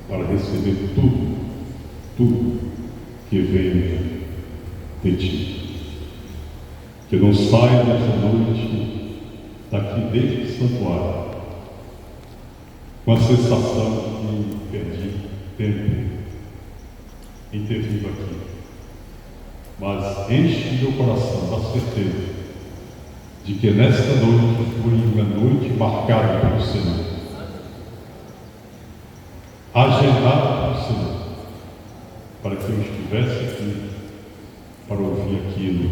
para receber tudo, tudo que vem de ti. Que não saia desta noite daqui deste santuário com a sensação de que perdi tempo em ter vindo aqui. Mas enche meu coração da certeza de que nesta noite foi uma noite marcada pelo Senhor, agendada pelo Senhor, para que eu estivesse aqui para ouvir aquilo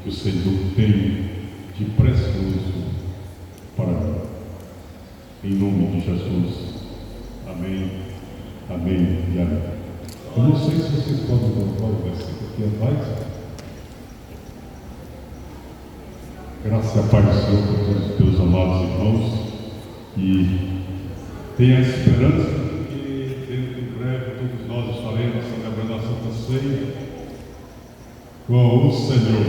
que o Senhor tem de precioso para mim. Em nome de Jesus. Amém, amém e amém. Eu não sei se vocês podem voltar o versículo aqui atrás. Graças a Pai do Senhor por todos os teus amados irmãos, e tenha a esperança de que dentro de breve todos nós estaremos celebrando a Santa Ceia com o Senhor.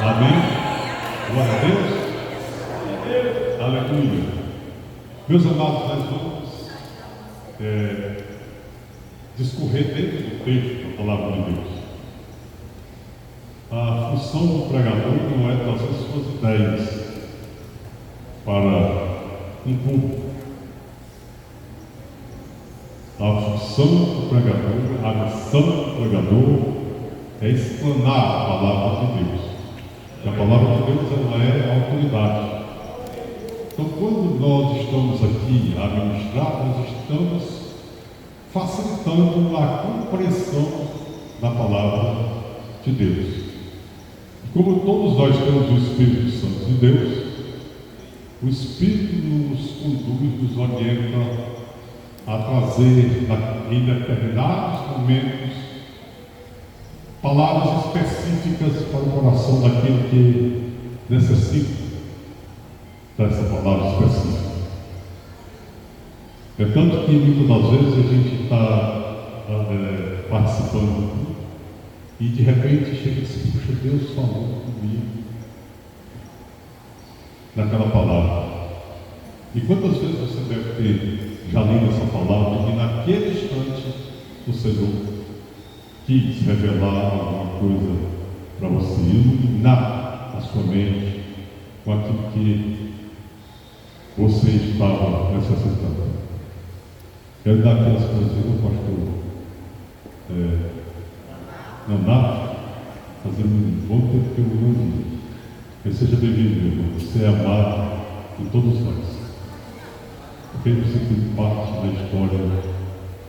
Amém? Glória a Deus. Aleluia. Meus amados, nós vamos discorrer dentro do texto da Palavra de Deus. A função do pregador não é trazer suas ideias para um culto. A função do pregador, a missão do pregador é explanar a Palavra de Deus. E a Palavra de Deus, ela é a autoridade. Então, quando nós estamos aqui a ministrar, nós estamos facilitando a compreensão da Palavra de Deus. Como todos nós temos o Espírito Santo de Deus, o Espírito nos conduz, nos orienta a trazer em determinados momentos palavras específicas para o coração daquele que necessita dessa palavra específica. É tanto que muitas das vezes a gente está participando e de repente chega e diz: puxa, Deus falou comigo naquela palavra. E quantas vezes você deve ter já lido essa palavra e naquele instante o Senhor quis revelar alguma coisa para você, iluminar a sua mente com aquilo que você estava necessitando. Quero dar aquelas coisas, pastor. Não dá? Fazendo um bom tempo que eu não vi. Que seja bem-vindo, meu irmão. Você é amado de todos nós. Porque você tem parte da história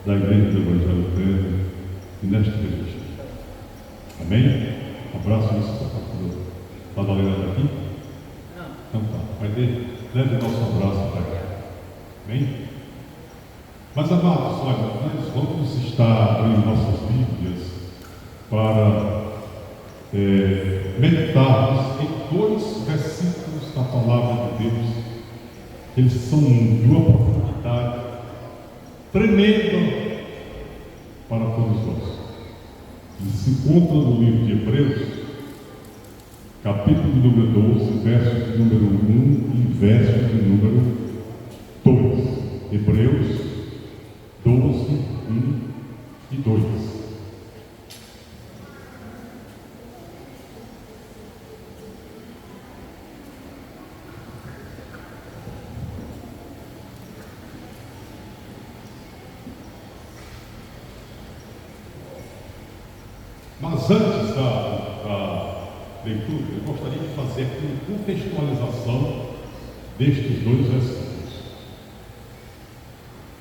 da Igreja do Evangelho Pleno e nesta igreja. Amém? Abraço nesse pastor. Está valendo aqui? Não. Então tá. Vai leve o nosso abraço para cá. Amém? Mas, amados, olha, nós vamos estar abrindo nossas Bíblias para meditarmos em dois versículos da Palavra de Deus. Eles são de uma profundidade tremenda para todos nós. Eles se encontram no livro de Hebreus, capítulo de número 12, versos de número 1 e versos de número 2. Hebreus 12, 1 e 2. Mas antes da leitura, eu gostaria de fazer aqui uma contextualização destes dois versículos.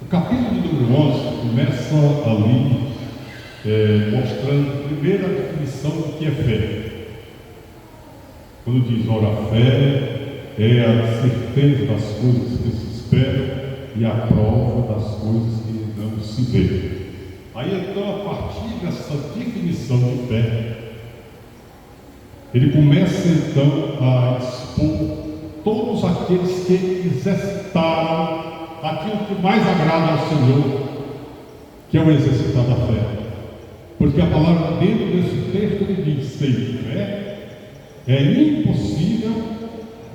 O capítulo de número 11 começa ali mostrando primeiro a definição do que é fé. Quando diz: ora, a fé é a certeza das coisas que se esperam e a prova das coisas que não se vê. Aí então, a partir dessa definição de fé, ele começa então a expor todos aqueles que exercitaram aquilo que mais agrada ao Senhor, que é o exercitar da fé. Porque a palavra dentro desse texto ele diz: sem fé é impossível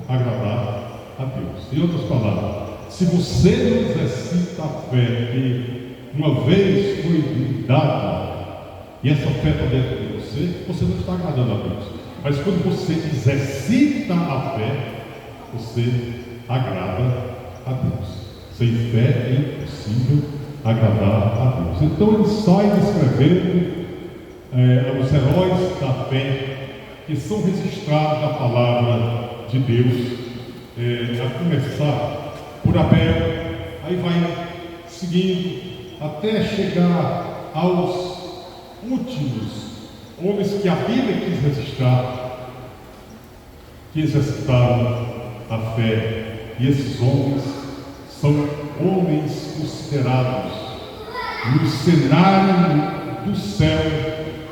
agradar a Deus. Em outras palavras, se você não exercita a fé que uma vez foi dada, e essa fé está dentro de você, você não está agradando a Deus. Mas quando você exercita a fé, você agrada a Deus. Sem fé é impossível agradar a Deus. Então ele sai descrevendo os heróis da fé que são registrados na palavra de Deus, a começar por Abel, aí vai seguindo até chegar aos últimos homens que a Bíblia quis registrar, que exercitaram a fé. E esses homens são homens considerados no cenário do céu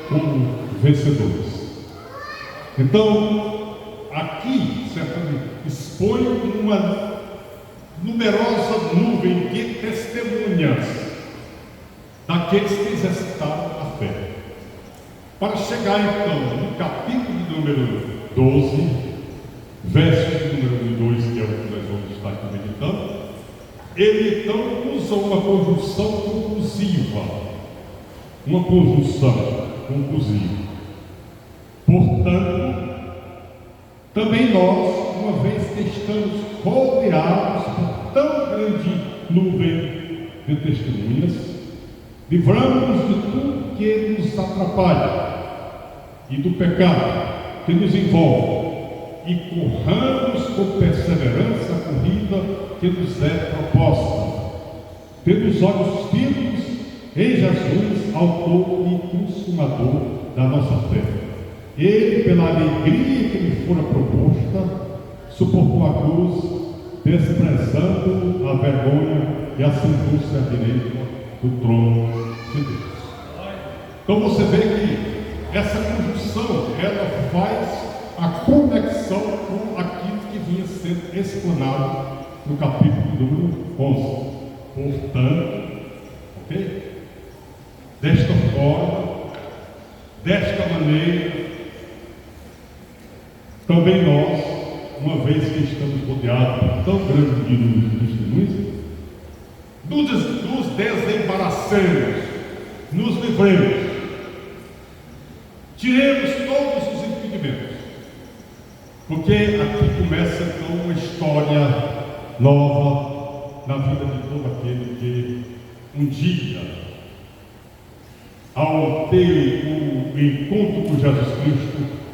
como vencedores. Então, aqui, certamente, expõe uma numerosa nuvem de testemunhas daqueles que exercitaram a fé. Para chegar, então, no capítulo de número 12, verso de número 2, que é o que nós vamos estar aqui meditando, ele, então, usa uma conjunção conclusiva. Uma conjunção conclusiva. Portanto, também nós, uma vez que estamos rodeados por tão grande nuvem de testemunhas, livramos-nos de tudo que nos atrapalha e do pecado que nos envolve, e corramos com perseverança a corrida que nos é proposta, tendo os olhos firmes em Jesus, autor e consumador da nossa fé. Ele, pela alegria que lhe fora proposta, suportou a cruz, desprezando a vergonha, e assentou-se à direita do trono de Deus. Então você vê que essa conjunção, ela faz a conexão com aquilo que vinha sendo explanado no capítulo número 11. Portanto, ok? Desta forma, desta maneira, também nós, uma vez que estamos rodeados por tão grande número de testemunhas, nos desembaraçamos, nos livremos, tiremos todos os impedimentos, porque aqui começa então uma história nova na vida de todo aquele que um dia, ao ter o encontro com Jesus Cristo,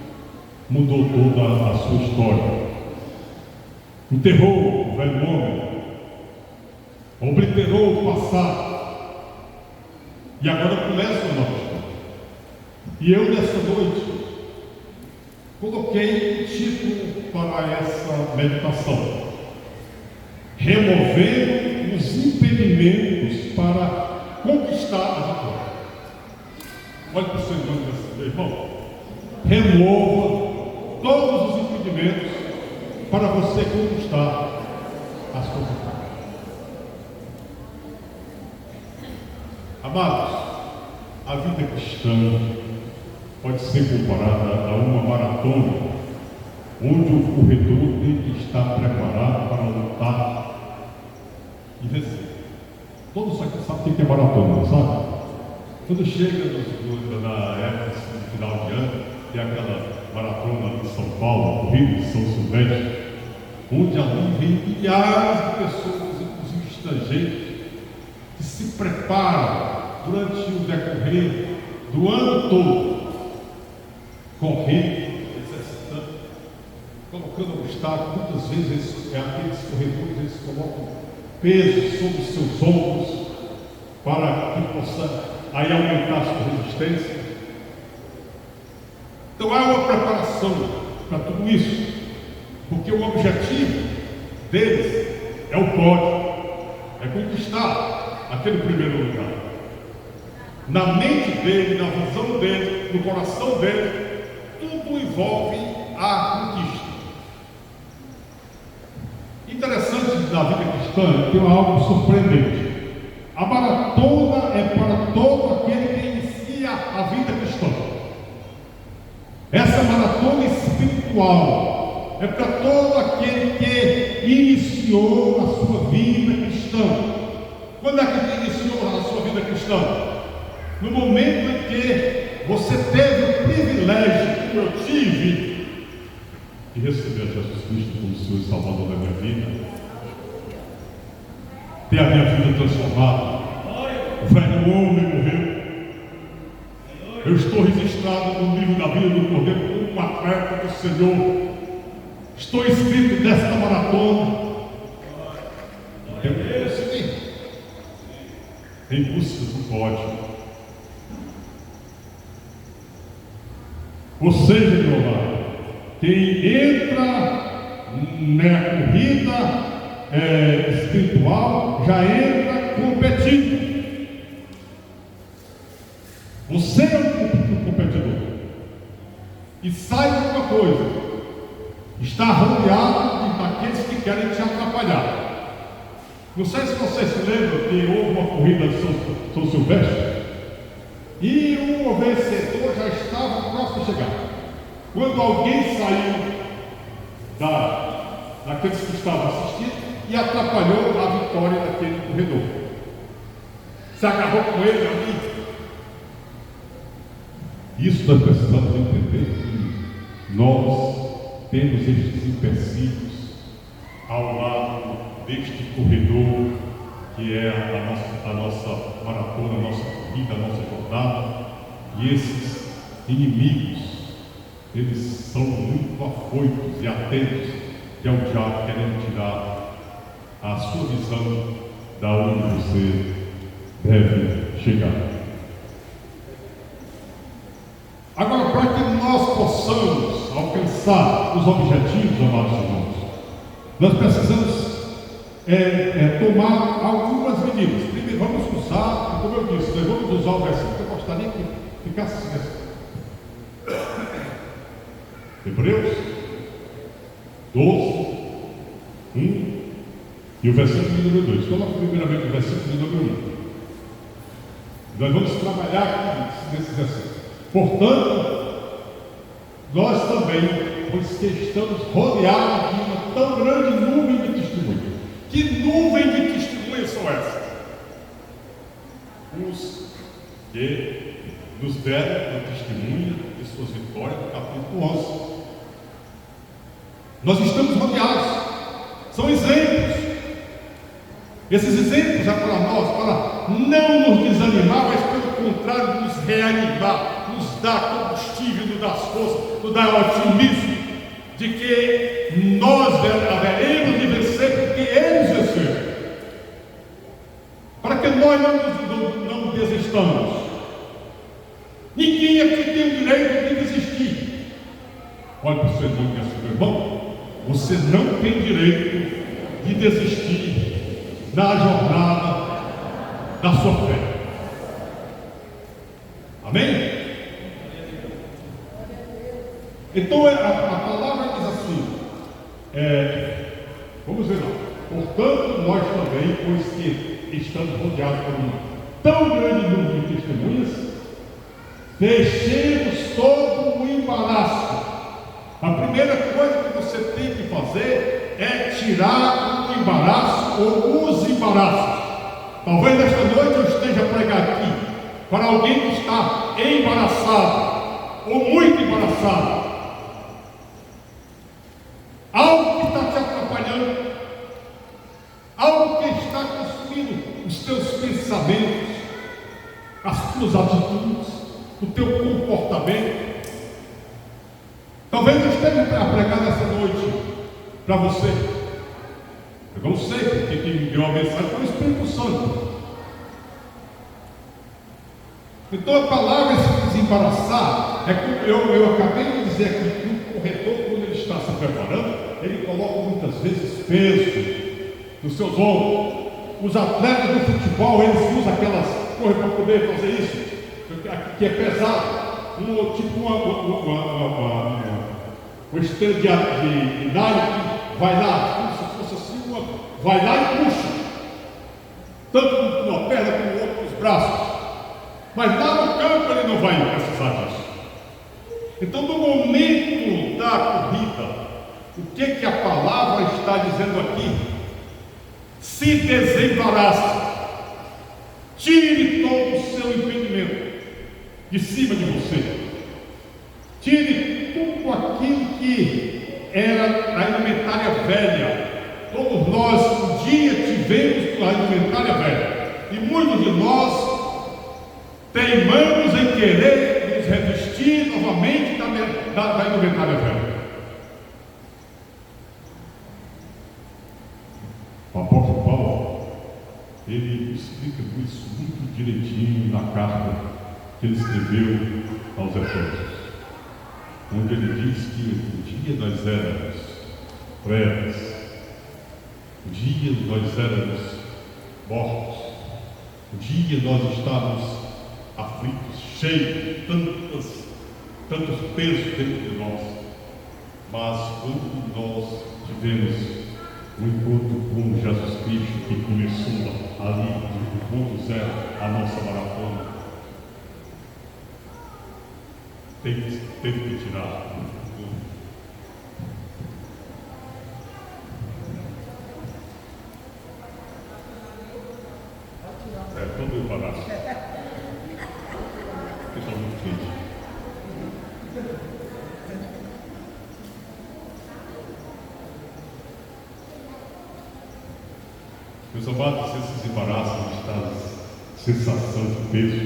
mudou toda a sua história. Enterrou o velho homem, obliterou o passado, e agora começa uma nova história. E eu, nessa noite, coloquei título para essa meditação: removendo os impedimentos para conquistar a vitória. Olha para o seu irmão desse irmão. Remova todos os impedimentos para você conquistar as suas vitórias. Amados, a vida cristã pode ser comparada a uma maratona, onde o corredor tem que estar preparado para lutar e vencer. Todos aqui sabem o que é maratona, sabe? Quando chega na época de final de ano, tem aquela maratona em São Paulo, no Rio, em São Silvestre, onde ali vem milhares de pessoas, inclusive estrangeiros, que se preparam durante o decorrer do ano todo, correndo, exercitando, colocando obstáculos. Muitas vezes aqueles corredores, eles colocam peso sobre os seus ombros para que possa aí aumentar a sua resistência. Então há uma preparação para tudo isso, porque o objetivo deles é o pódio, é conquistar aquele primeiro lugar. Na mente dele, na visão dele, no coração dele, tudo envolve a conquista. Interessante na vida cristã, tem algo surpreendente. A maratona é para todo aquele que inicia a vida cristã. Essa maratona espiritual é para todo aquele que iniciou a sua vida cristã. Quando é que ele iniciou a sua vida cristão, no momento em que você teve o privilégio, como eu tive, de receber Jesus Cristo como Senhor e Salvador da minha vida, ter a minha vida transformada, o velho homem morreu, eu estou registrado no livro da vida do Cordeiro como um atleta do Senhor, estou inscrito nesta maratona, eu consegui, em busca do pódio. Ou seja, meu amado, quem entra na corrida espiritual já entra competindo. Você é um competidor. E saiba uma coisa: está rodeado daqueles que querem te atrapalhar. Não sei se vocês se lembram que houve uma corrida de São Silvestre e o vencedor já estava próximo de chegar. Quando alguém saiu daqueles que estavam assistindo e atrapalhou a vitória daquele corredor, se agarrou com ele ali. Isso nós precisamos entender, que nós temos estes empecilhos ao lado deste corredor que é a nossa maratona, a nossa corrida, a nossa jornada. E esses inimigos, eles são muito afoitos e atentos, que é o diabo querendo tirar a sua visão da onde você deve chegar. Agora, para que nós possamos alcançar os objetivos, amados irmãos, nós precisamos tomar algumas medidas. Primeiro, vamos usar, como eu disse, nós vamos usar o versículo que eu gostaria que ficasse assim. Hebreus 12, 1 e o versículo número 2. Coloca primeiramente o versículo número 1. Nós vamos trabalhar aqui nesse versículo. Portanto, nós também, pois que estamos rodeados de uma tão grande nuvem de testemunhas. Que nuvem de testemunhas são essas? Os que nos deram a testemunha de suas vitórias, no capítulo 11. Nós estamos rodeados, são exemplos. Esses exemplos é para nós, para não nos desanimar, mas pelo contrário, nos reanimar, nos dar combustível, nos dar força, nos dar otimismo de que nós haveremos de vencer, porque eles venceram. Para que nós não desistamos. Ninguém aqui tem o direito de desistir. Olha para o seu irmão e para o seu irmão. Você não tem direito de desistir na jornada da sua fé. Amém? Então a palavra diz assim, vamos ver lá. Portanto, nós também, pois que estamos rodeados por uma tão grande número de testemunhas, deixemos todo o embaraço. A primeira coisa que você tem que fazer é tirar o embaraço ou os embaraços. Talvez nesta noite eu esteja a pregar aqui para alguém que está embaraçado ou muito embaraçado. Algo que está te atrapalhando, algo que está consumindo os teus pensamentos, as tuas atitudes, o teu comportamento. Talvez eu esteja a pregar nessa noite para você. Eu não sei, porque quem me deu a mensagem foi o Espírito Santo. Então a palavra se desembaraçar é como eu acabei de dizer aqui, que o corredor, quando ele está se preparando, ele coloca muitas vezes peso nos seus ombros. Os atletas do futebol, eles usam aquelas coisas para poder fazer isso, que é pesado, tipo uma esteira de nylon que vai lá, como se fosse assim, vai lá e puxa, tanto uma perna como o outro com os braços. Mas lá no campo ele não vai precisar disso. Então, no momento da corrida, o que a palavra está dizendo aqui? Se desembaraça, Tire todo o seu impedimento de cima de você. Tire tudo aquilo que era a indumentária velha. Todos nós um dia tivemos a indumentária velha. E muitos de nós teimamos em querer nos revestir novamente da indumentária velha. O apóstolo Paulo, ele explica isso muito direitinho na carta que ele escreveu aos Efésios, onde ele diz que o dia nós éramos trevas, o dia nós éramos mortos, o dia nós estávamos aflitos, cheios de tantos pesos dentro de nós, mas quando nós tivemos um encontro com Jesus Cristo, que começou ali do ponto zero a nossa maratona, teve que tirar todo o embaraço. Eu estou muito quente. Meus amados, esses embaraços, esta sensação de peso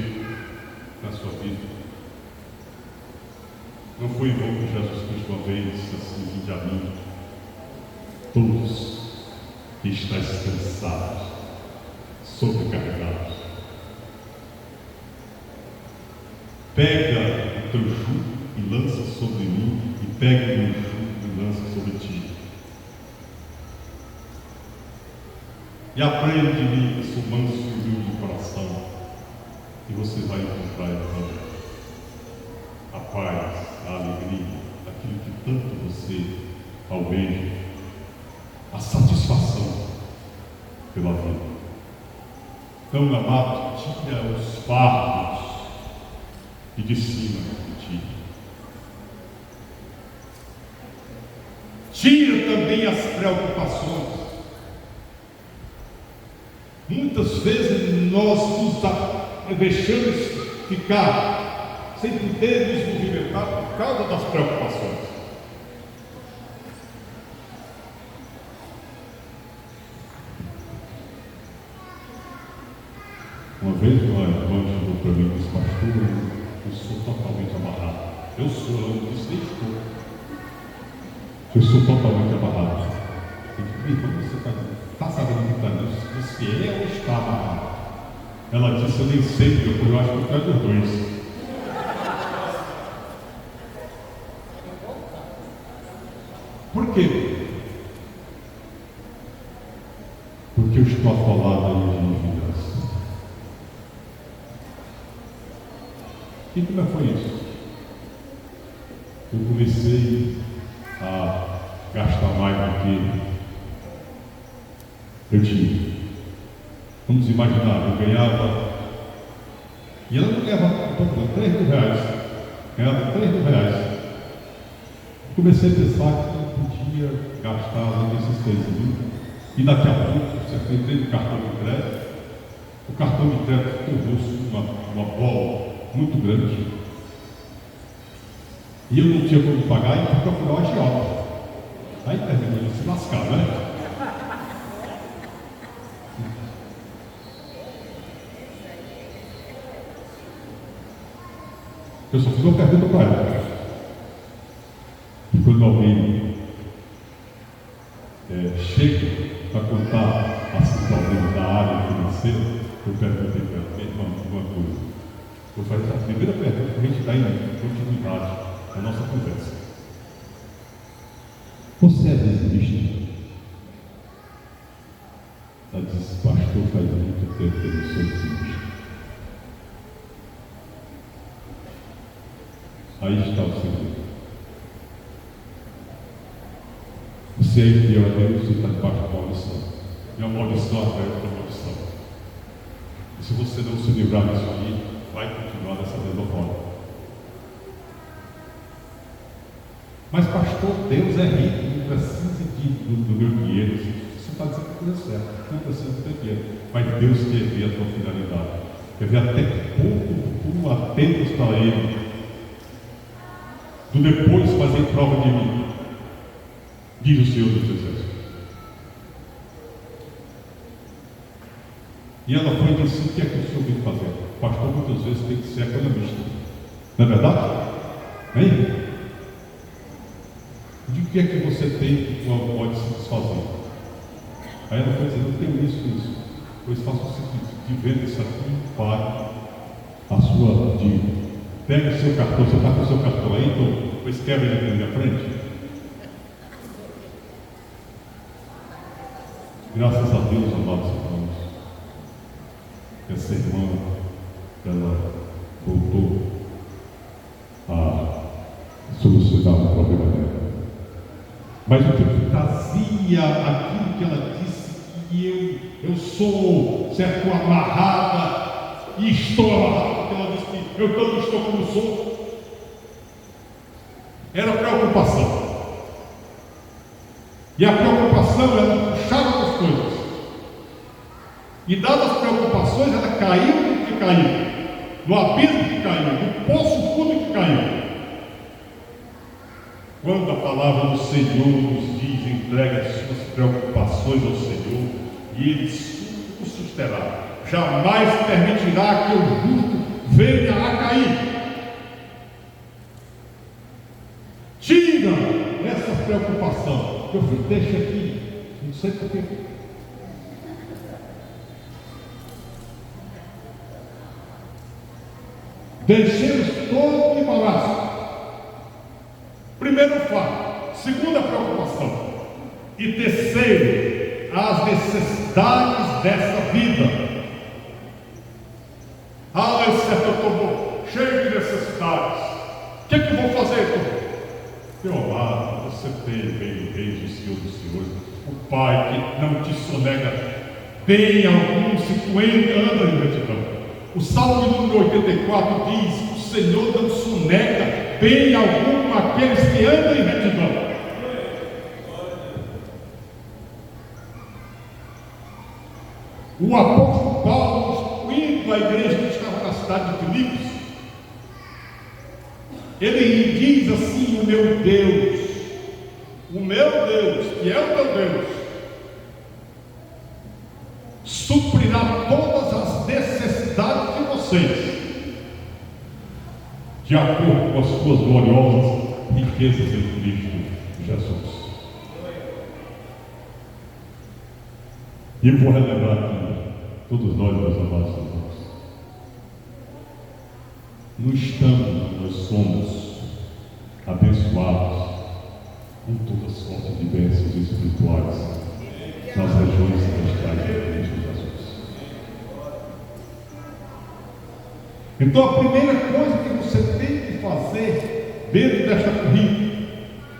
na sua vida, não foi em vão que Jesus Cristo uma vez disse assim: vinde a mim, todos que estáis cansados, sobrecarregados, pega o teu jugo e lança sobre mim, e pega o meu jugo e lança sobre ti. E aprende de mim, que sou manso e humilde de coração, e você vai encontrar então a paz, a alegria, aquilo que tanto você almeja, a satisfação pela vida. Então, amado, tira os fardos e de cima de ti. Tira também as preocupações. Muitas vezes nós nos deixamos ficar sem poder nos movimentar por causa das preocupações. Uma vez uma irmã chegou para mim e disse: pastor, eu sou totalmente amarrado. Eu disse: eu sou totalmente amarrado. Eu disse: irmã, você está sabendo que está nisso? Você é ou está amarrado? Ela disse: eu nem sei, eu acho que eu quero os dois. Por quê? Porque eu estou atolado aí de vingança. E como foi isso? Eu comecei a gastar mais do que eu tinha. Vamos imaginar, eu ganhava, e ela não ganhava 3 mil reais, ganhava 3 mil reais. Comecei a pensar que eu podia gastar além desses 3 mil, e daqui a pouco, você entrei no cartão de crédito, o cartão de crédito tornou-se uma bola muito grande, e eu não tinha como pagar, e fui procurar o agiota. Aí terminou de se lascar, né? Eu só fiz uma pergunta para ela. E quando alguém chega para contar assim, problemas da área financeira, eu perguntei para ela uma coisa. Eu faço a primeira pergunta para a gente dar em continuidade à nossa conversa. Você é dizimista? Ela disse: pastor, faz muito tempo que eu não sou dizimista. Aí está o segredo. Você é infiel a Deus e está debaixo da maldição. E a maldição atrai outra maldição. E se você não se livrar disso aí, vai continuar dessa mesma forma. Mas pastor, Deus é rico, não precisa do meu dinheiro. Você está dizendo que tudo é certo, não precisa do teu dinheiro. Mas Deus quer ver a tua finalidade. Quer ver até que ponto tu atentas para Ele, tu depois fazer prova de mim, diz o Senhor dos Exércitos. E ela foi e disse: o que é que o senhor vem fazer? O pastor muitas vezes tem que ser economista, não é verdade? Hein? De que é que você tem que pode se desfazer? Aí ela foi dizendo: eu tenho isso. Pois faça o seguinte: te venda isso aqui para a sua dívida. Pega o seu cartão, você está com o seu cartão aí, então depois quebra ele aqui na frente. Graças a Deus, amados irmãos, essa irmã, ela voltou a solucionar o problema dela. Mas o que trazia aquilo que ela disse, que eu sou, certo, amarrada, e estou amarrada, porque ela disse que eu tanto estou como sou, era preocupação. E a preocupação, ela puxava as coisas. E dadas as preocupações, ela caiu no que caiu, no abismo que caiu, no poço fundo que caiu. Quando a palavra do Senhor nos diz: entregue as suas preocupações ao Senhor, e Ele o susterá, jamais permitirá que o justo venha a cair. Tira essa preocupação, que eu fui deixa aqui, não sei porquê. Deixemos todo o embaraço. Primeiro fato. Segunda preocupação. E terceiro, as necessidades dessa vida. Esse é que eu estou cheio de necessidades. O que é que eu vou fazer? Meu amado, você tem bem o Rei, o Senhor dos Senhores, o Pai que não te sonega bem algum se tu anda em retidão. O Salmo número 84 diz: o Senhor não sonega bem algum aqueles que andam em retidão. O apóstolo Paulo, instruindo a igreja que estava na cidade de Filipos, ele diz assim: o meu Deus, que é o teu Deus, suprirá todas as necessidades de vocês, de acordo com as suas gloriosas riquezas em Cristo Jesus. E eu vou relembrar aqui, todos nós, meus amados irmãos, nós somos abençoados com toda sorte de bênçãos espirituais nas regiões celestiais de Cristo Jesus. Então a primeira coisa que você tem que fazer dentro desta corrida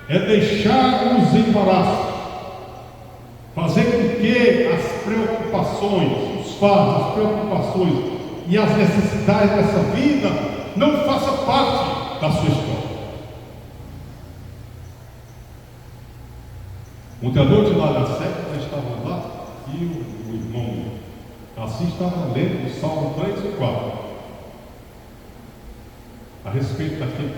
é deixar os embaraços, fazer com que as preocupações, os fardos, as preocupações e as necessidades dessa vida não façam parte da sua história. Ontem à noite lá na sede, nós estávamos lá e o irmão Assis estava lendo o Salmo 3 e 4 a respeito daquele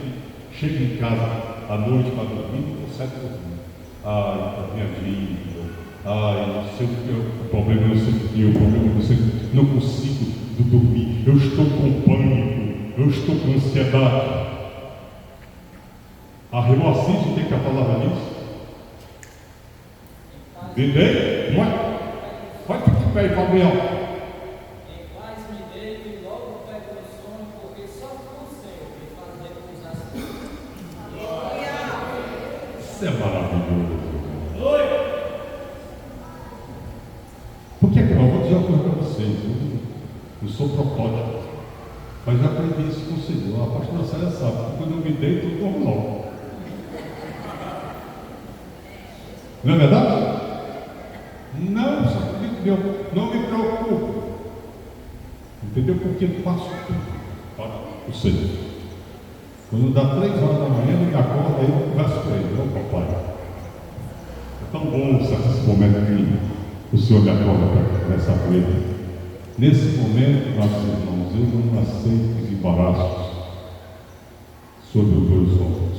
que chega em casa à noite para dormir e não consegue dormir. A minha dívida, eu sei que o problema é o problema é que não consigo dormir, eu estou com pânico, eu estou com ansiedade. A irmã Assis, o que é a palavra diz? Entendeu? Vai ficar de pé, Gabriel. Em paz me deito e logo pego no sono, porque só o Senhor me faz repousar. Isso é maravilhoso. Porque eu vou dizer uma coisa para vocês, eu sou protótipo, mas já aprendi isso com o Senhor. A pastora Célia sabe que quando eu me deito, eu durmo logo. Não é verdade? Não, não me preocupo. Entendeu? Porque eu faço tudo para o Senhor. Quando dá 3 horas da manhã, ele me acorda e eu converso com ele: não, papai, é tão bom esse momento que o Senhor me acorda para conversar com ele. Nesse momento, nossos irmãos, eu não aceito os embaraços sobre os meus ombros.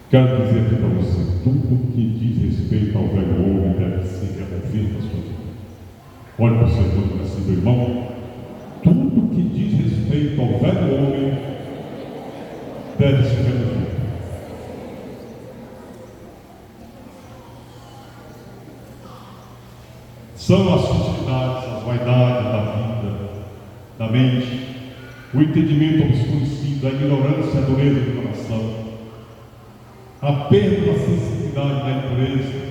Quero dizer aqui para você, tudo que diz respeito ao velho homem deve ser removido da sua vida. Olhe para o seu irmão e assim, meu irmão, tudo que diz respeito ao velho homem deve ser removido. São as futilidades, as vaidades da vida, da mente, o entendimento obscurecido, a ignorância, a dureza do coração, a perda da sensibilidade, da impureza.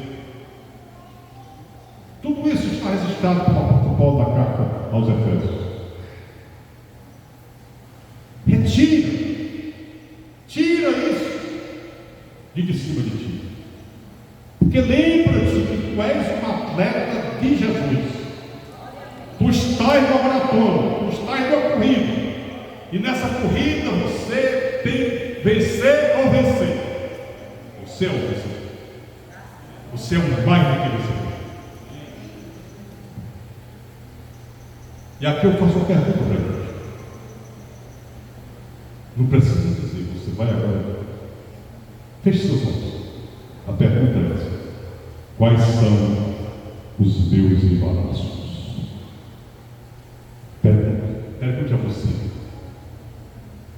Tudo isso está registrado pelo apóstolo Paulo da carta aos Efésios. Tira isso de cima de ti. Porque lembra-te que tu és um atleta de Jesus. Tu estás no maratona, tu estás na corrida. E nessa corrida você tem vencer ou vencer. Você é um vencedor. Você é um mais do que vencedor. E aqui eu faço uma pergunta para ele. Não precisa dizer, você vai agora. Feche seus olhos. A pergunta é essa: quais são os meus embaraços? Pergunte a você.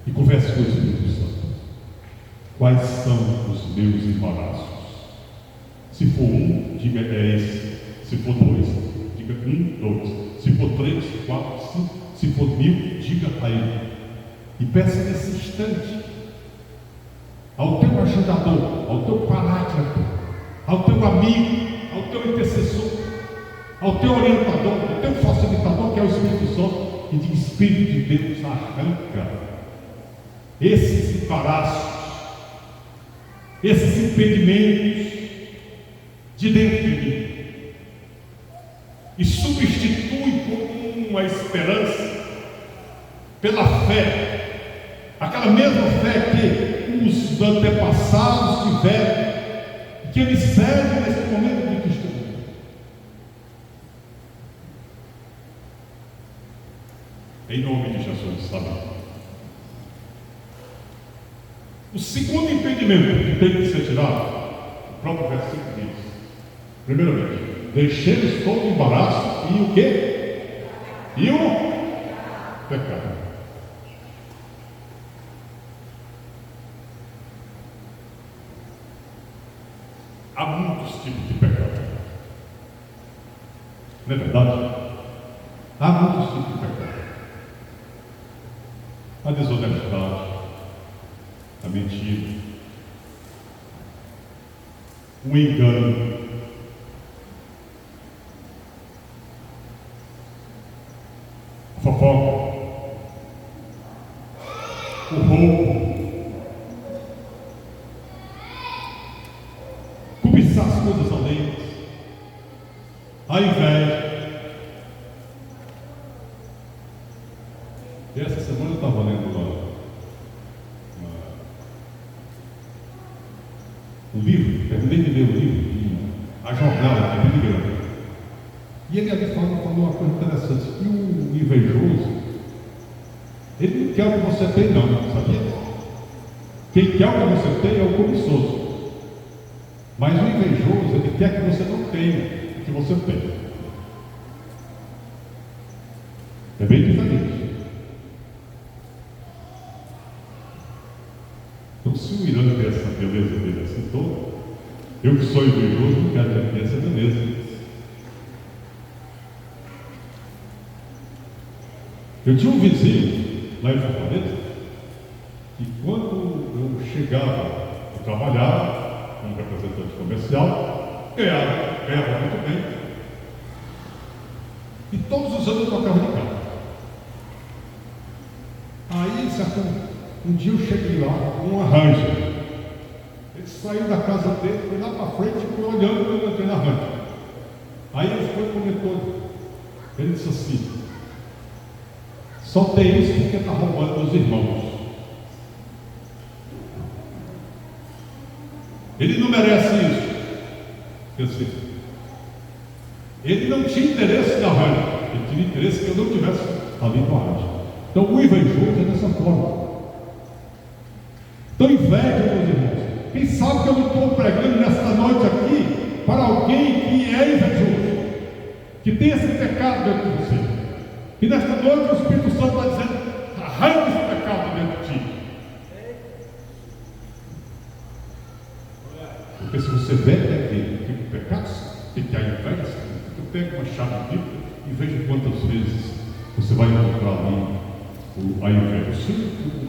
E converse com o Espírito Santo. Quais são os meus embaraços? Se for um, diga é esse. Se for dois, diga dois. Se for 3, 4, 5, se for 1000, diga a ele. E peça nesse instante ao teu ajudador, ao teu paráclito, ao teu amigo, ao teu intercessor, ao teu orientador, ao teu facilitador, que é o Espírito Santo, e diga: Espírito de Deus, arranca esses embaraços, esses impedimentos de dentro de mim, e substitui por uma esperança pela fé, aquela mesma fé que os antepassados tiveram, que eles servem nesse momento de cristianismo. Em nome de Jesus, amém. O segundo impedimento que tem que ser tirado, o próprio versículo diz: primeiramente, deixemos todo o embaraço e o quê? E o pecado. Há muitos tipos de pecado. Não é verdade? Há muitos tipos de pecado. A desonestidade, a mentira, o engano, a fofoca, o roubo, cobiçar as coisas alheias, a inveja. E essa semana eu estava lendo um livro, terminei de ler o livro, A Jornada de Billy Graham. E ele ali falou uma coisa interessante, que o invejoso, ele não quer o que você tem não, sabia? Quem quer o que você tem é o cobiçoso. Mas o invejoso, ele quer que você não tenha o que você tem. É bem diferente. Então, se o Irã tem essa beleza dele assim toda, eu que sou invejoso não quero ter essa beleza. Eu tinha um vizinho lá em Fortaleza, que quando eu chegava e trabalhava como representante comercial, ganhava muito bem. E todos os anos eu tocava de carro. Aí, um dia eu cheguei lá com uma Ranger. Ele saiu da casa dele, foi lá para frente e foi olhando quando eu entrei na Ranger. Aí ele foi e comentou. Ele disse assim: só tem isso porque está roubando os irmãos. Ele não merece isso. Quer dizer, ele não tinha interesse na arranjo, ele tinha interesse que eu não tivesse ali no arranjo. Então o invejoso é dessa forma. Então inveja, meus irmãos. Quem sabe que eu não estou pregando nesta noite aqui para alguém que é invejoso, que tem esse pecado dentro de você. E nesta noite o Espírito Santo está dizendo: arranque esse pecado dentro de ti. Porque se você vê aquele tipo de pecado, que a inveja, eu pego uma chave bíblica e vejo quantas vezes você vai encontrar ali a inveja.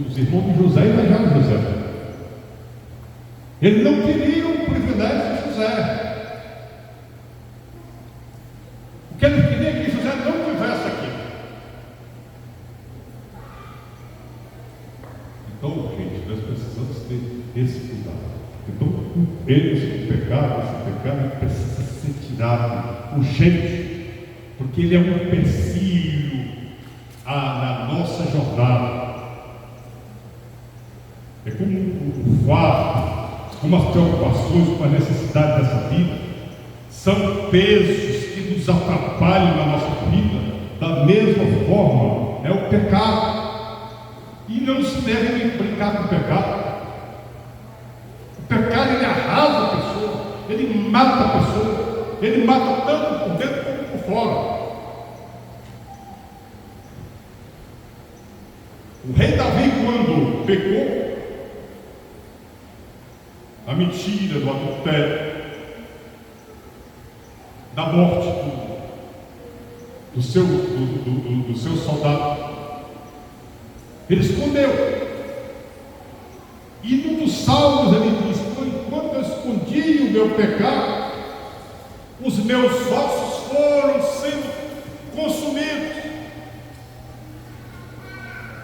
Os irmãos de José invejaram José. Eles não queriam o privilégio de José. O que eles queriam é que José não tivesse aqui. Então, gente, nós precisamos ter esse cuidado. Então, esse pecado precisa ser tirado urgente, porque ele é um empecilho na nossa jornada. É como um fardo, como as preocupações, como a necessidade dessa vida, são pesos que nos atrapalham na nossa vida. Da mesma forma, é o pecado. E não se deve brincar com o pecado. O pecado, ele arrasa a pessoa, ele mata a pessoa, ele mata tanto por dentro como por fora. O rei Davi, quando pecou, a mentira do adultério, da morte do seu soldado, ele escondeu. E num dos salmos ele diz: enquanto eu escondi o meu pecado, os meus ossos foram sendo consumidos.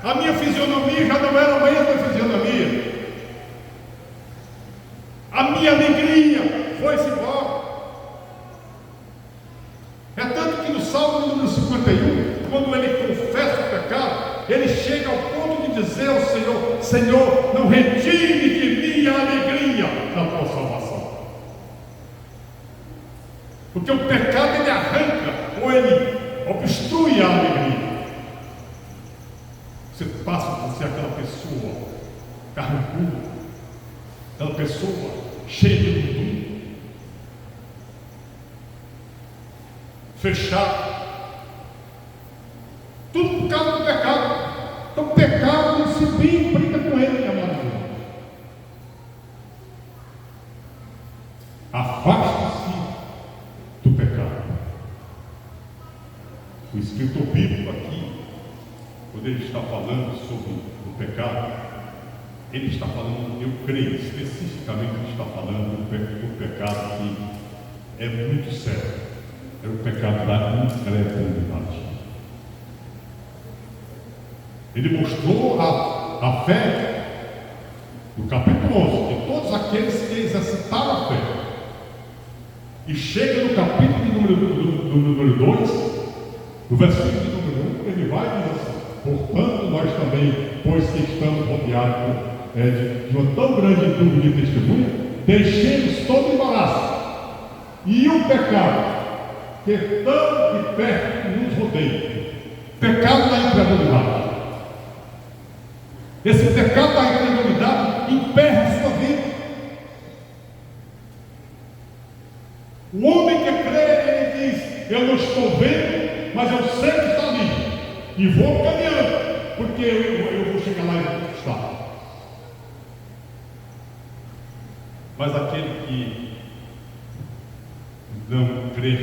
A minha fisionomia já não era a mesma fisionomia. A minha alegria foi-se embora. É tanto que no Salmo número 51, quando ele confessa o pecado, ele chega ao ponto de dizer ao Senhor: Senhor, não retire de mim a alegria da tua salvação. Porque o pecado, ele arranca, ou ele obstrui a alegria. Você passa por ser aquela pessoa carrancuda, aquela pessoa cheia de luto, fechada, tudo por causa do pecado. Então o pecado se bem brinca com ele, amado irmão. Afaste-se do pecado. O escritor bíblico aqui, quando ele está falando sobre o pecado, ele está falando, eu creio, especificamente ele está falando do pecado que é muito sério. É o pecado da incredulidade. Ele mostrou a fé no capítulo 11, de todos aqueles que exercitaram a fé. E chega no capítulo número 2, no versículo de número 1, ele vai e diz assim: portanto, nós também, pois que estamos rodeados de uma tão grande nuvem de testemunha, deixemos todo embaraço e o pecado que tão de perto nos rodeia. Pecado da incredulidade. Esse pecado da incredulidade emperra a sua vida. O homem que crê, ele diz: eu não estou vendo, mas eu sei que está ali, e vou caminhando, porque eu vou chegar lá e vou conquistar. Mas aquele que não crê,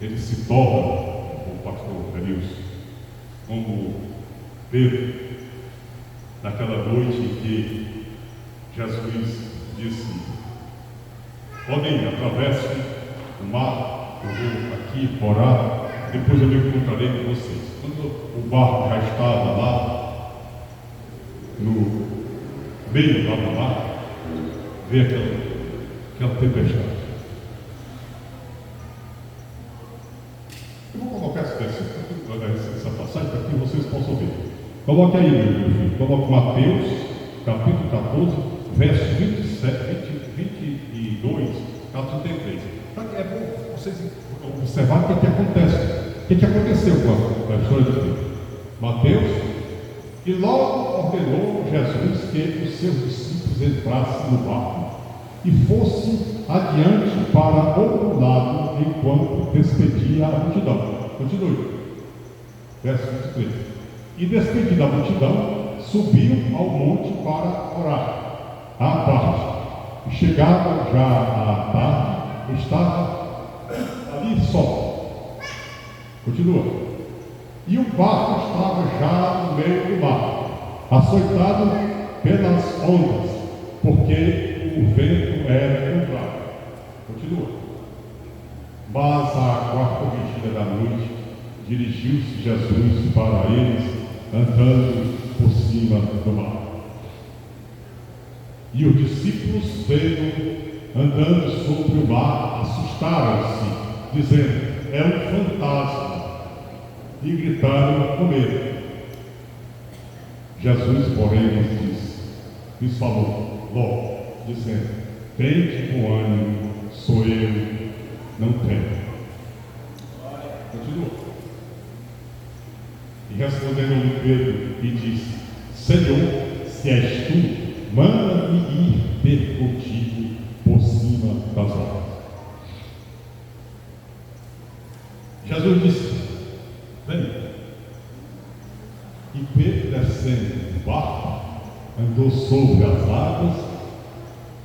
ele se torna, o pastor Denilson, como Pedro, naquela noite em que Jesus disse: podem atravessar o mar, eu vou aqui orar, depois eu me encontrarei com vocês. Quando o barco já estava lá no meio lá do mar, veio aquela tempestade. Eu vou colocar essa passagem para que vocês possam ver. Coloque aí, meu filho. Coloque Mateus, capítulo 14, verso 27, 32 ao 33. É bom vocês observarem o que acontece. O que aconteceu com a história de Pedro? Mateus, e logo ordenou Jesus que os seus discípulos entrassem no barco e fossem adiante para outro lado enquanto despedia a multidão. Continue. Verso 23. E despedida a multidão, subiu ao monte para orar, à parte. E chegava já à tarde, estava ali só. Continua. E o barco estava já no meio do mar, açoitado pelas ondas, porque o vento era contrário. Continua. Mas à quarta vigília da noite, dirigiu-se Jesus para eles, andando por cima do mar. E os discípulos, vendo andando sobre o mar, assustaram-se, dizendo: é um fantasma. E gritaram com medo. Jesus, porém, lhes falou logo, dizendo: tende bom ânimo, sou eu, não temo. Continua. E respondendo Pedro e disse: Senhor, se és tu, manda-me ir ter contigo por cima das águas. Jesus disse: vem. E Pedro, descendo do barco, andou sobre as águas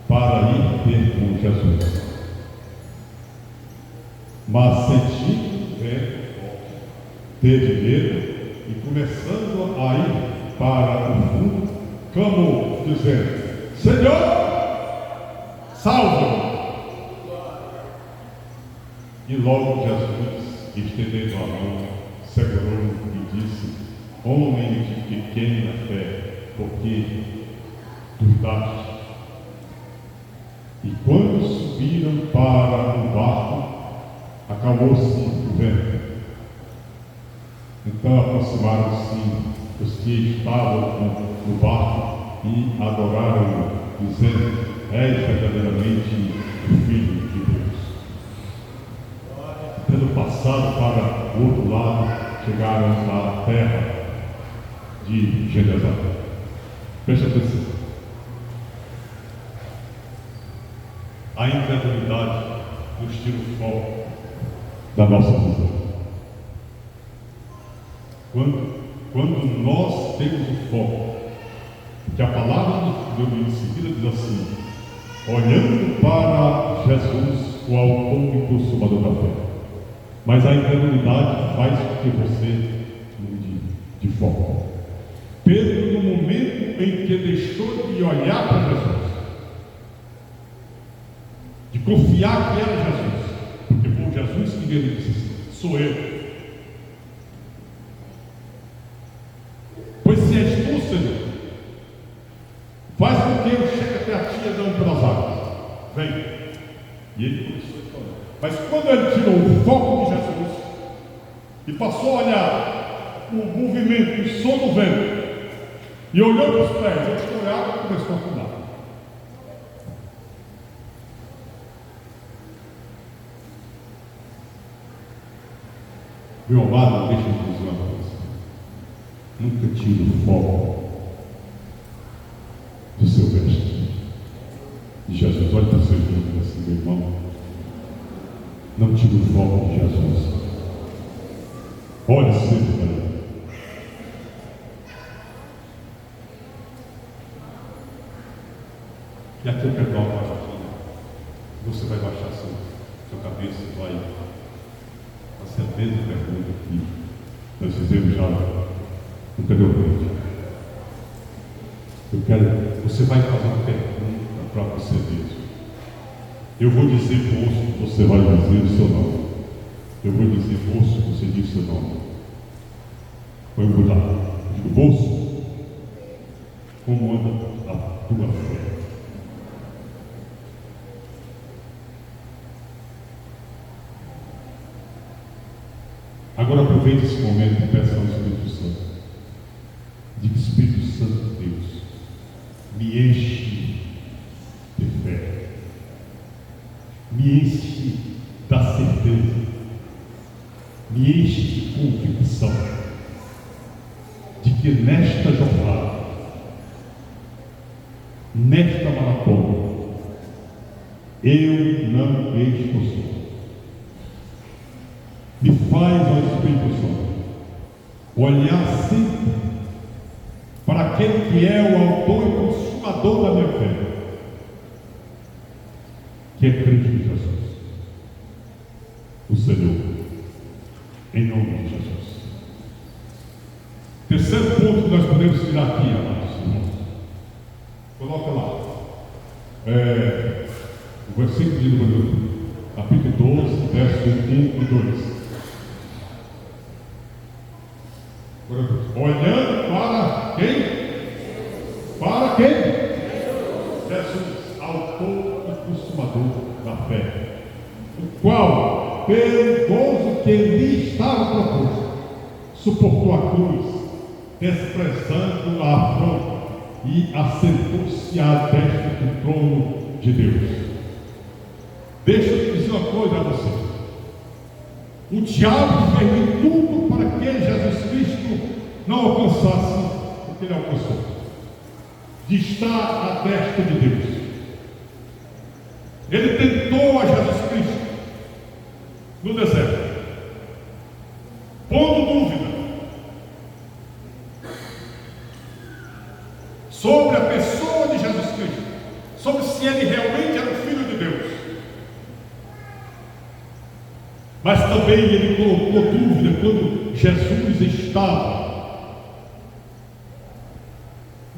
para ir ter com Jesus. Mas sentindo o vento forte, teve medo e, começando a ir para o fundo, clamou, dizendo: Senhor, salva-me! E logo Jesus, estendendo a mão, segurou e disse: homem de pequena fé, porque duvidaste? E quando subiram para o barco, acalmou-se o vento. Então aproximaram-se os que estavam no barco e adoraram-o, dizendo: és verdadeiramente o Filho de Deus. Tendo passado para o outro lado, chegaram à terra de Genezaré. Preste atenção. A incredulidade nos tira o foco da nossa visão. Quando nós temos o foco, que a palavra de Deus em seguida diz assim: olhando para Jesus, o autor e consumador da fé. Mas a incredulidade faz com que você mude de foco. Pedro, no momento em que deixou de olhar para Jesus, de confiar que era Jesus, porque foi Jesus que ele disse: sou eu. Pois se és tu, Senhor, faz com que eu chegue até a ti andando pelas águas. Vem. E ele começou a falar. Mas quando ele tirou o foco de Jesus e passou a olhar o movimento, o som do vento, e olhou para os pés, ele foi água e começou a afundar. Meu amado, deixa eu dizer uma coisa: nunca tire o foco do seu mestre, de Jesus. Olha para o seu irmão assim, meu irmão. Não tire o foco de Jesus. Olhe sempre para ele. E aqui eu quero dar uma palavrinha. Você vai baixar sua cabeça e vai fazer a mesma pergunta que nós fizemos já anteriormente. Você vai fazer uma pergunta para você mesmo. Eu vou dizer moço, você vai dizer o seu nome. Eu vou dizer moço, você diz o seu nome. Foi mudar. Eu digo: moço, como anda a tua fé? Agora aproveite esse momento e peça ao Espírito Santo. Diga: Espírito Santo de Deus, me enche de fé. me enche da certeza, me enche de convicção de que nesta jornada, nesta maratona, eu não estou só. Me faz, ó Espírito Santo, olhar sempre para aquele que é o autor e consumador da minha fé, que é Cristo Jesus, o Senhor, em nome de Jesus. Terceiro ponto que nós podemos tirar aqui, amados irmãos, coloca lá, o versículo de número, capítulo 12, versos 1 e 2. Olhando para quem? Para quem? Jesus, autor e consumador da fé, o qual, pelo gozo que lhe estava proposto, suportou a cruz, desprezando a afronta, e assentou-se à destra do trono de Deus. Deixa eu dizer uma coisa a você. O diabo fez de tudo para que Jesus Cristo não alcançasse o que ele alcançou, de estar à destra de Deus. Ele tentou a Jesus Cristo no deserto, pondo dúvida sobre a pessoa de Jesus Cristo, sobre se ele realmente era o Filho de Deus. Mas também ele colocou dúvida quando Jesus estava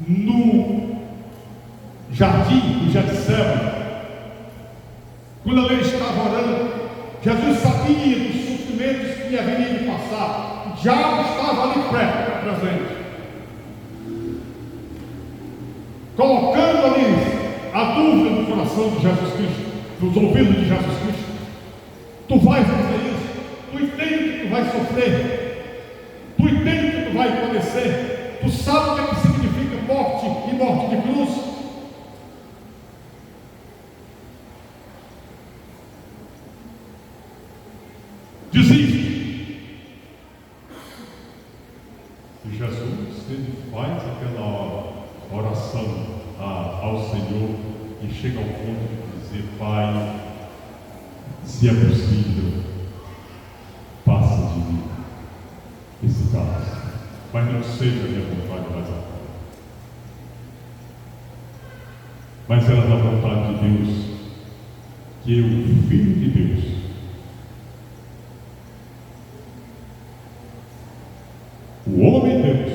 no jardim do Getsemane, quando ele estava orando. Jesus sabia dos sofrimentos que haveria de passar. O diabo estava ali presente, colocando ali a dúvida no coração de Jesus Cristo, nos ouvidos de Jesus Cristo. Tu vais fazer isso, tu entende que tu vais sofrer, tu entende que tu vai padecer, tu sabe o que significa morte e morte de cruz. Desiste. E Jesus, ele faz aquela oração ao Senhor e chega ao ponto de dizer: Pai, se é possível, passa de mim esse cálice, mas não seja a minha vontade, mas a tua. Mas era da vontade de Deus que eu, o Filho de Deus, o homem de Deus,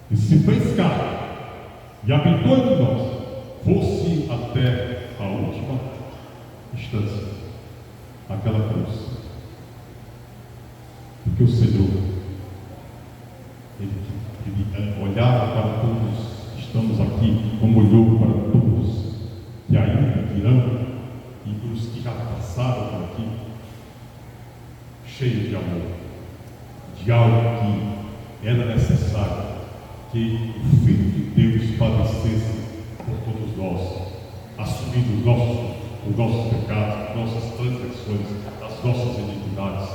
que se fez carne e habitou entre nós, fosse até a última instância, aquela cruz. Porque o Senhor, ele olhava para todos que estamos aqui, como olhou para todos que ainda virão e dos que já passaram por aqui, cheio de amor, de algo que era necessário que o Filho de Deus padecesse por todos nós, assumindo os nossos pecados, as nossas transgressões, as nossas iniquidades.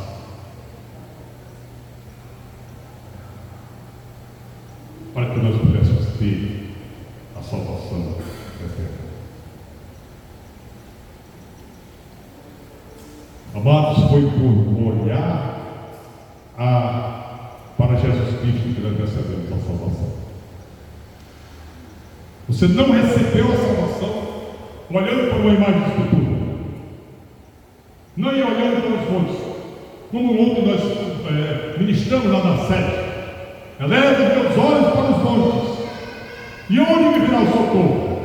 Para que nós pudéssemos ter a salvação eterna. Amados, foi por olhar para Jesus Cristo que nós recebemos a salvação. Você não recebeu a salvação olhando para uma imagem de escultura, não ia olhando para os montes, como ontem nós ministramos lá na sede. Eleva os meus olhos para os montes, e onde me virá o socorro?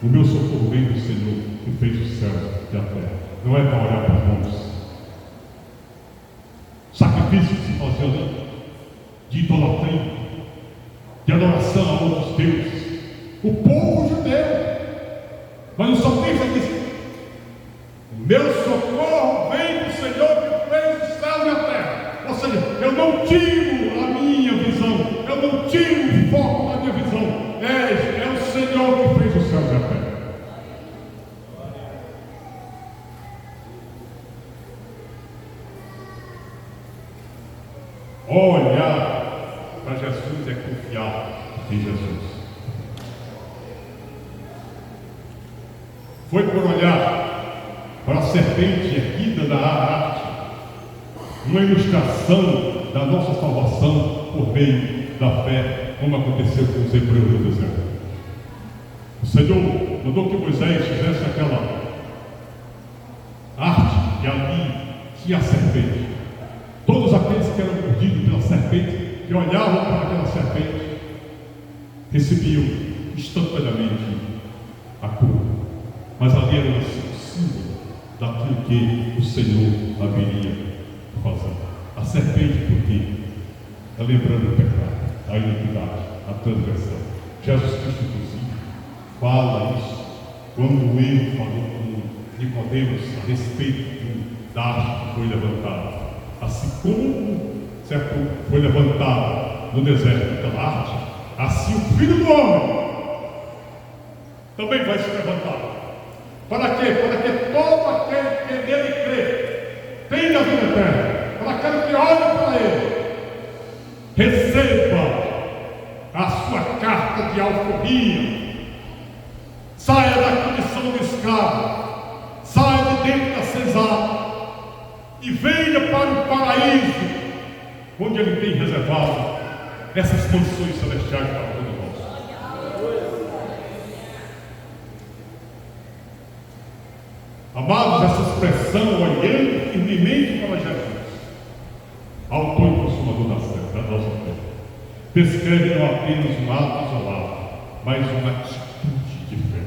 O meu socorro vem do Senhor que fez os céus e a terra. Não é para olhar para os montes. Sacrifício que se fazia ali, de idolatria, de adoração a outros deuses. O povo judeu, mas o salmista diz: meu socorro vem do Senhor que fez os céus e a terra. Ou seja, eu não tiro a minha visão, eu não tiro o foco da minha visão. É o Senhor que fez os céus e a terra. foi por olhar para a serpente erguida da arte, uma ilustração da nossa salvação por meio da fé, como aconteceu com os hebreus no deserto. O Senhor mandou que Moisés fizesse aquela arte e ali tinha a serpente. Todos aqueles que eram mordidos pela serpente, que olhavam para aquela serpente, recebiam instantaneamente a cura. Mas ali era um símbolo daquilo que o Senhor haveria fazer. A serpente, porque está lembrando o pecado, a iniquidade, a transgressão. Jesus Cristo, inclusive, fala isso quando ele falou com Nicodemos a respeito da arte que foi levantada. Assim como foi levantada no deserto aquela arte, assim o Filho do Homem também vai se levantar. Para quê? Para que todo aquele que nele crê tenha vida eterna. Para aquele que olha para ele, receba a sua carta de alforria. Saia da condição de escravo, saia de dentro da senzala e venha para o paraíso, onde ele tem reservado essas condições celestiais para todos nós. Amados, essa expressão, olhando firmemente para Jesus, autor e consumador da nossa fé, descreve não apenas um ato isolado, mas uma atitude de fé.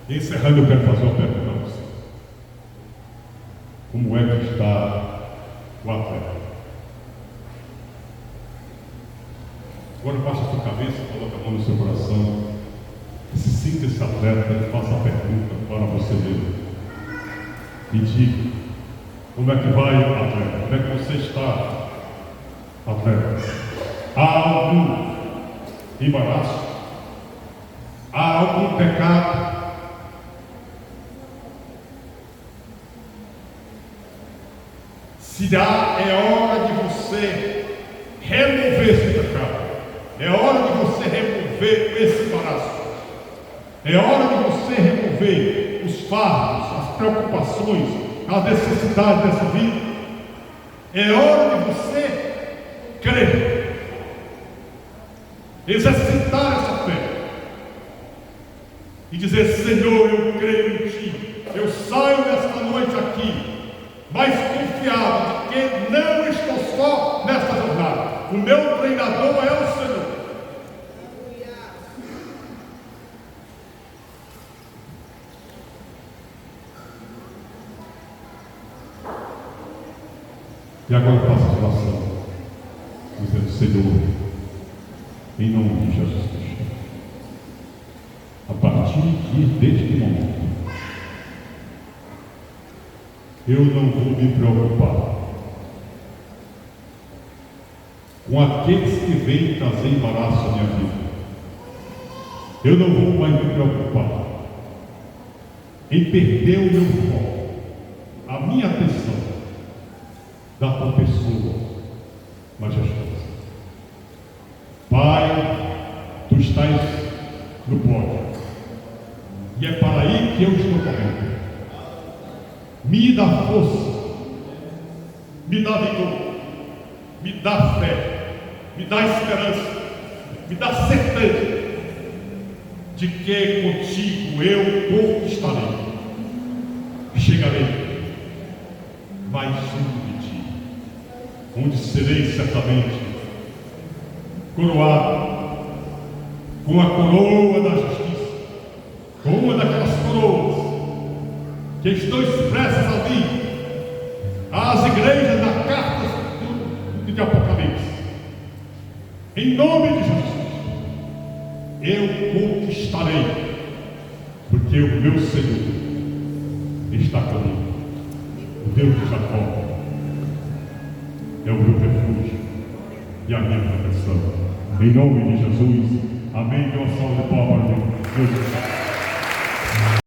Encerrando, eu quero fazer uma pergunta a você. Como é que está o atleta? Agora baixa a sua cabeça, coloca a mão no seu coração e se sinta esse atleta e faça a pergunta para você mesmo. E diga, como é que vai, atleta? Como é que você está, atleta? Há algum embaraço? Há algum pecado? Se há, é hora de você remover esse pecado. É hora de você remover esse embaraço. É hora de você remover os fardos, as preocupações, as necessidades dessa vida. É hora de você crer, exercitar essa fé e dizer: Senhor, eu creio em Ti. Eu saio nesta noite aqui, mas confiado de que não estou só nesta jornada. O meu treinador é o Senhor. E agora eu faço a oração, dizendo: Senhor, em nome de Jesus Cristo, a partir deste momento, eu não vou me preocupar com aqueles que vêm trazer embaraço à minha vida. Eu não vou mais me preocupar em perder o meu foco, a minha atenção da tua pessoa majestosa. Pai, tu estás no pódio e é para aí que eu estou correndo. Me dá força, me dá vigor, me dá fé, me dá esperança, me dá certeza de que contigo eu conquistarei, chegarei mais junto de ti, onde serei certamente coroado com a coroa da justiça, com uma daquelas coroas que estão expressas ali às igrejas da carta de Apocalipse. Em nome de Jesus Cristo, eu conquistarei, porque o meu Senhor está comigo. O Deus de Jacó é o meu refúgio e a minha proteção. Em nome de Jesus, amém. Dê uma salva de